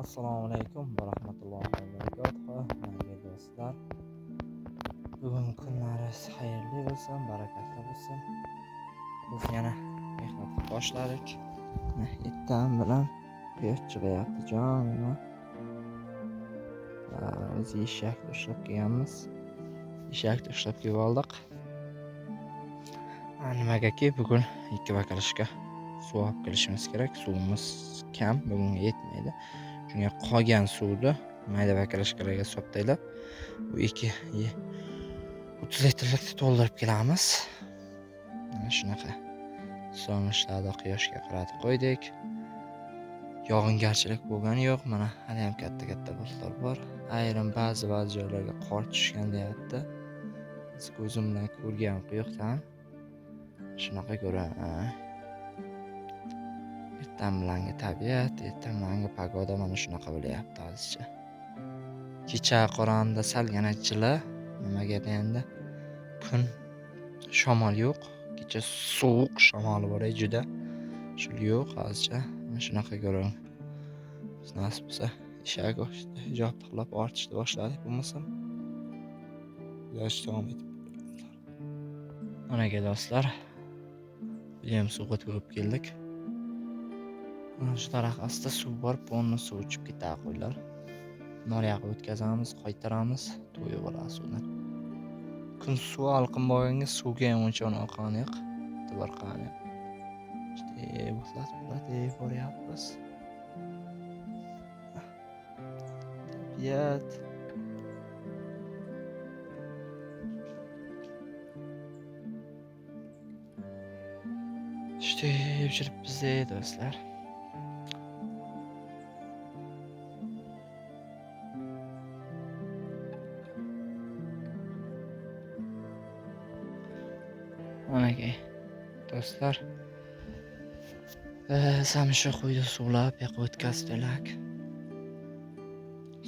Assalomu alaykum va rahmatullohi va barakatuh. Mangi do'stlar, bugun kunlaringiz xayrli bo'lsin, barakatli bo'lsin. Biz yana mehnatga boshladik. Ertan bilan quyosh chiqyapti jonima. Biz eshakni ushlab kelganmiz. Eshakni ushlab kelib oldik. Nimagaki bugun 2 bakalashka suv olib kelishimiz kerak. Suvimiz kam, bugun yetmaydi. Shunga qolgan suvni mayda bakalashkalarga soptaylab, bu 30 litrlikni to'ldirib kelamiz. Mana shunaqa so'nishlarda quyoshga qaratib qo'ydik. Yog'ingarchilik bo'lgani yo'q. Mana hali ham katta bulutlar bor. Ayrim ba'zi joylarga qor tushgan deyapti. Biz ko'zim bilan ko'rgan yo'qdan. Shunaqa ko'raman. Ertan bilangi tabiat, ertan bilangi pagoda mana shunaqa bo'lyapti hozircha. Kecha qorong'ida salgina jila, nimaga deganda kun shamol yo'q. Kecha sovuq shamol bor edi juda. Shul yo'q hozircha. Mana shunaqa ko'raman. Biz nasib bo'lsa eshak ijob qilib ortishni boshladik bo'lmasam. Yosh davom etib. Mana do'stlar, ham suvga to'yib keldik. Shu tarafda suv bor, ponni suv ichib ketadi qo'ylar. Noriyaga o'tkazamiz, qaytaramiz, to'yib olamiz suvdan. Kun suv alqin bo'lganga suvga ham uncha oqani yo'q. Tabarqani. İşte bulat boryapmiz. Tabiat. İşte yuribmiz do'stlar. Manaki do'stlar, biz shu quyida suvlab yoqib o'tkazdik.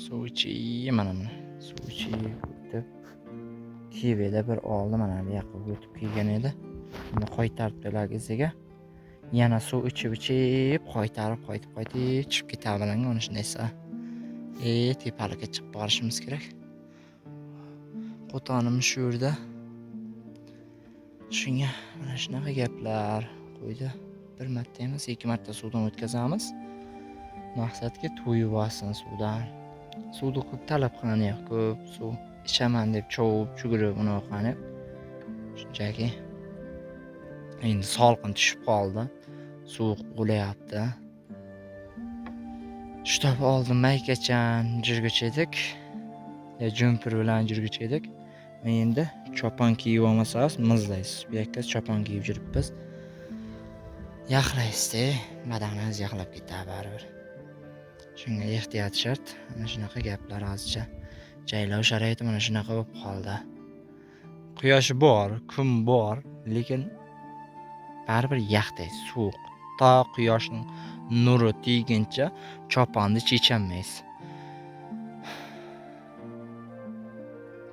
Suv ichib mana suv ichib o'tib kiveda bir oldi mana yoqib o'tib kelgan edi. Uni qaytarib to'lag iziga. Yana suv ichib qaytarib chiqib ketaveradi. Uni shundaysa tepalikka chiqib borishimiz kerak. Qo'tonim shu yerda. Shunga mana shunaqa gaplar qo'ydi. Bir marta emas, 2 marta suvdan o'tkazamiz. Maqsadga to'yib olsin suvdan. Suvni ko'p talab qilgani yo'q, ko'p suv ichaman deb chovib, chugurib uni o'qani. Shunchaki endi salqin tushib qoldi. Suv bo'layapti. Shtab oldim maykachan jirgich edik. Jumpir bilan jirgich edik. Endi chopon kiyib olmasangiz mizlaysiz. Bu yerga chopon kiyib yuribmiz. Yaxlaysiz, badanimiz yaxlab ketadi baribir. Shunga ehtiyot shart. Mana shunaqa gaplar hozircha. Jaylov sharoiti mana shunaqa bo'lib qoldi. Quyosh bor, kun bor, lekin baribir yaxday, sovuq. To quyoshning nuri tegguncha choponni chechanmaysiz.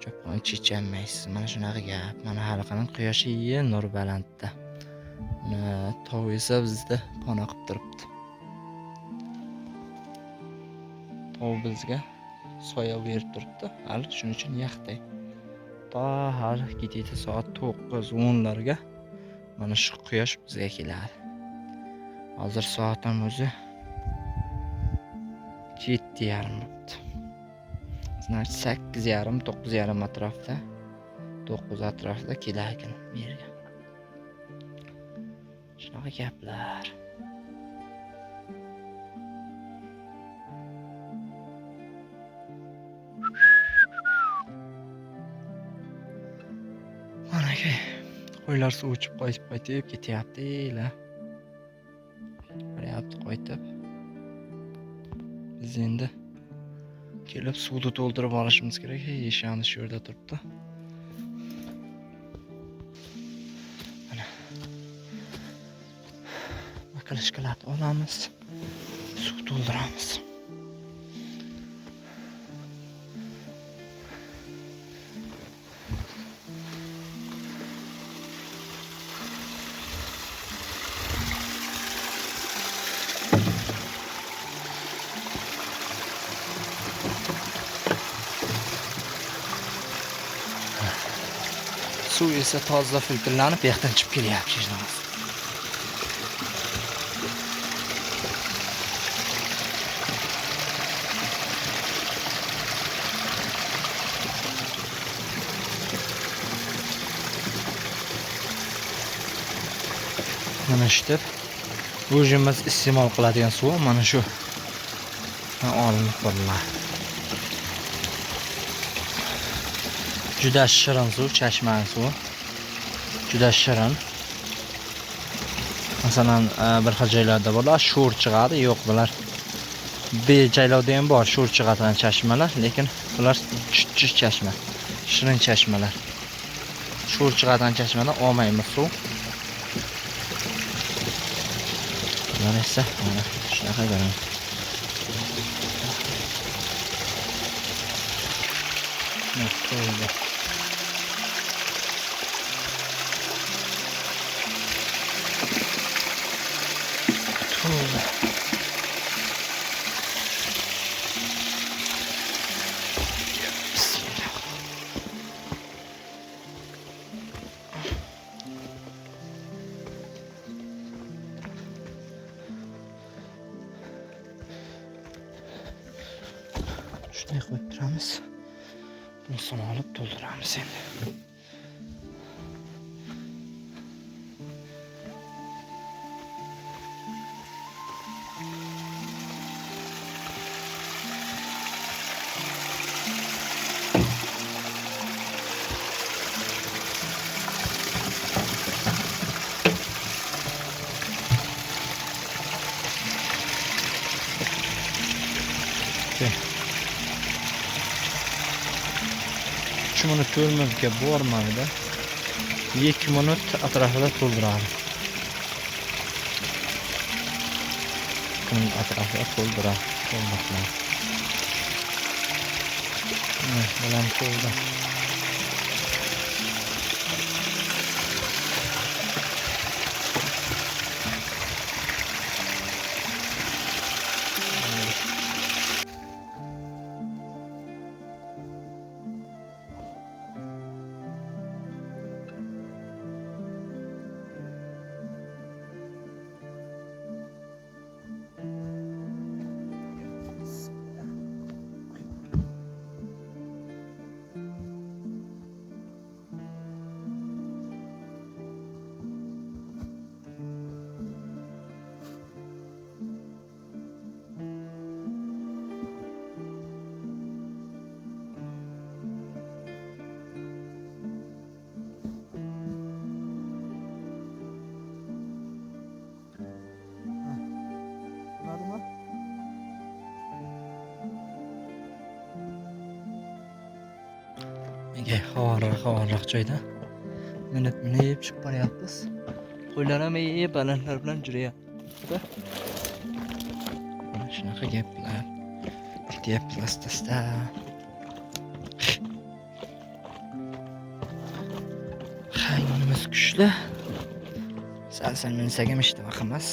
Choponni chechanmaysiz. Mana shunaqa gap. Mana hali qani quyosh nur balandda. Tog' esa bizda pona qilib turibdi. Tog' bizga soya berib turibdi. Hali shuning uchun yaxday. To hali kechgacha soat 9-10larga mana shu quyosh bizga keladi. Hozir soatim o'zi 7:30 bo'libdi. Значит 8:30-9:30 atrofda, 9 atrofida kelar ekan yerga. Shunaqa gaplar. Manaki qo'ylar suv ichib qaytib ketyapti-la. Qaytib. Biz endi kelib suvni to'ldirib olishimiz kerak. Eshamiz shu yerda turibdi. Mana bakalashkalarni olamiz. Suv to'ldiramiz. Suv esa toza filtrlanib, bu yoqdan chiqib kelyapti shunaqasi. Mana shu deb o'zimiz iste'mol qiladigan suv mana shu olinib qo'yiladi. Juda shirin suv, chashma suvi. Juda shirin. Masalan, bir xil joylarda bo'lar, sho'r chiqadi, yo'q bular. Joylarda ham bor sho'r chiqadigan chashmalar, lekin bular chuchchuch chashma, shirin chashmalar. Sho'r chiqadigan chashmadan olmaymiz suv. Bular esa mana shunaqa ko'ramiz. Shunday qo'yib turamiz. Buni suvni olib to'ldiramiz endi. Minut 4 minutga bormaydi. 2 minut atrofida to'ldiradi. Atrofida to'ldiradi. Bilan to'ldi. Havorroq joyda minib chiqib boryapmiz. Qo'ylar ham balandlar bilan jurayapti. Mana shunaqa gaplar ketyapti asta-asta. Hangimiz kuchli. Sal minsak ham ishda vaqtimiz.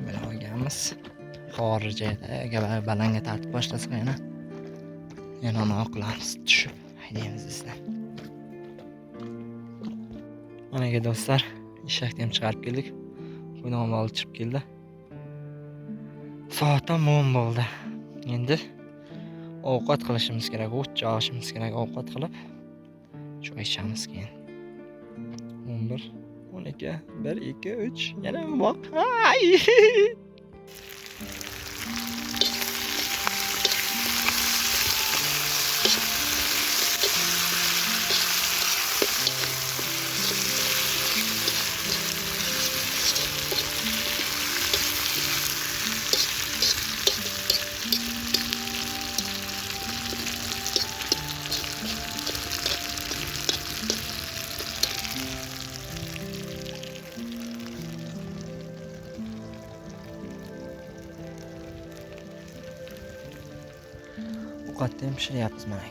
Mana olganmiz. Havorli joyda balanga tortib boshlasak yana oqlamiz tushib haydaymiz izlab. Managa do'stlar, eshakni ham chiqarib keldik. Qo'yni ham olib chiqib keldi. Soat ham 10 bo'ldi. Endi ovqat qilishimiz kerak, o't chog'ishimiz kerak, ovqat qilib choy ichamiz keyin. 11, 12, 1, 2, 3 yana moq. Ovqatni ham pishiryapmiz mana.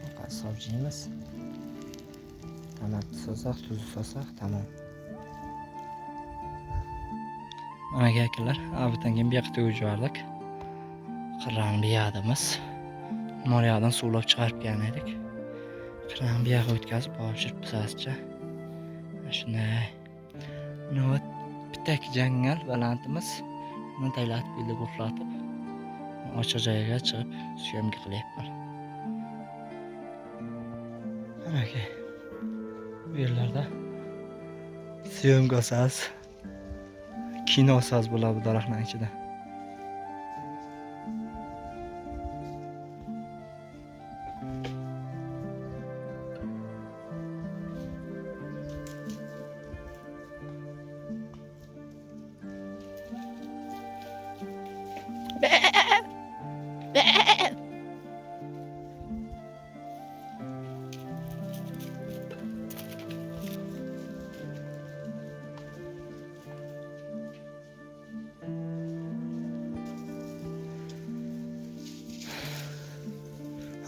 Ovqat sovjimiz. Tomat so'saq, tuz so'saq, tamom. Mana akalar, avdan keyin bu yoqqa o'jvardik. Qirrani biyadimiz. Moryadan suvlab chiqarib kelgan edik. Qirani bu yoqqa o'tkazib pishirib pishascha. Shunday. Buni bitta jangal balandimiz. Buni taylatib bilib uxlatib, ochiq joyga chiqib syomka qilyapman. Mana aka. Bu yerlarda syomka olsangiz, kino olsangiz bo'ladi bu daraxtning ichida.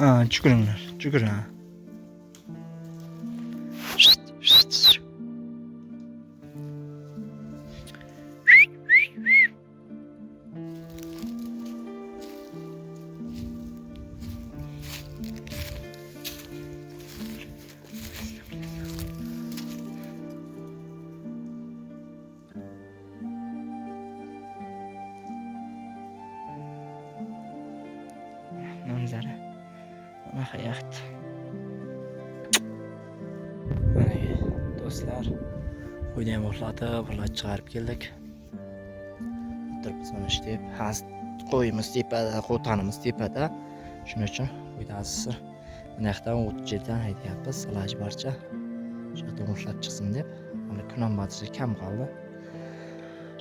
Ha, chukuringlar, chukuring. Manzara. Mana hayot. Mana do'stlar, uyda ham uxlatib, chiqarib keldik. O'tiribmiz mana shu deb, qo'yimiz tepada, qo'tanimiz tepada. Shuning uchun uyda azizlar. Mana yoqdan o'tchidan haydayapmiz, iloji boricha. Shu yerda uxlab chiqsin deb. Mana kun ham batishi kam qoldi.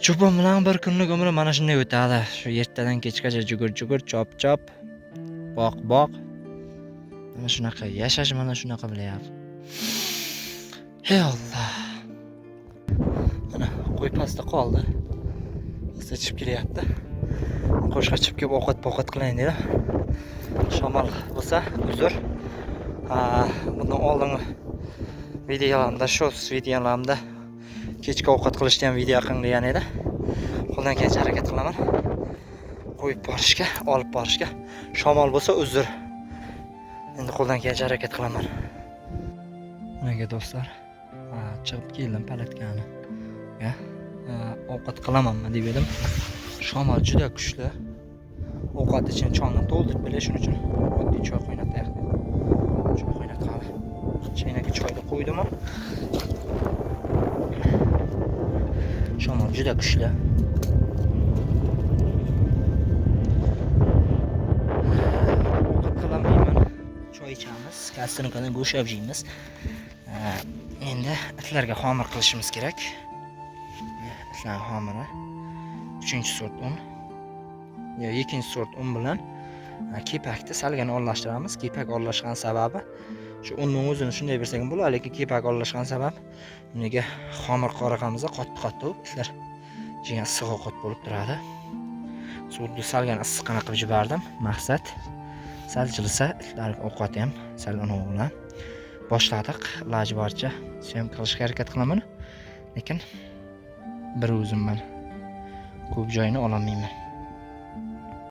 Cho'pon bilan bir kunlik umri mana shunday o'tadi. Shu ertadan kechgacha jugur, chop. Boq. Mana shunaqa yashash, mana shunaqa bilyapti. Ey Alloh. Mana qo'y pastda qoldi. Qizcha chiqib kelyapti. Qo'shqa chiqib kelib ovqat qilayin dedi. Shamol bo'lsa, uzr. Bundan oldingi videolarimda, shorts videolarimda kechki ovqat qilishni ham video qilgan degan edi. Qo'ldan kelgancha harakat qilaman. Qo'yib borishga, olib borishga. Shamol bo'lsa uzr. Endi qo'ldan kelgancha harakat qilaman. Mana do'stlar, chiqib keldim palatkani. Ovqat qilamanmi deb edim. Shamol juda kuchli. Ovqat uchun choyni to'ldirib berish uchun oddiy choy qaynatayapti. Choy qaynatib, chaynakka choyni qo'ydim. Shamol juda kuchli. Choy ichamiz, kastronkani go'sht yeymiz. Endi itlarga xomir qilishimiz kerak. Itlar xomiri 3-sort un. Yo, 2-sort un bilan kepakni salgina aralashtiramiz. Kepak aralashgan sababi shu unning o'zini shunday bersak bo'ladi, lekin kepak aralashgan sabab uniga xomir qarag'amizda qattiq itlar jigan issiq ovqat bo'lib turadi. Suvni salgina issiqqina qilib yubordim. Maqsad sal jilsa itlar ovqati ham sal uning bilan boshladik. Iloji boricha syomka qilishga harakat qilaman, lekin bir o'zimman. Ko'p joyni ololmayman.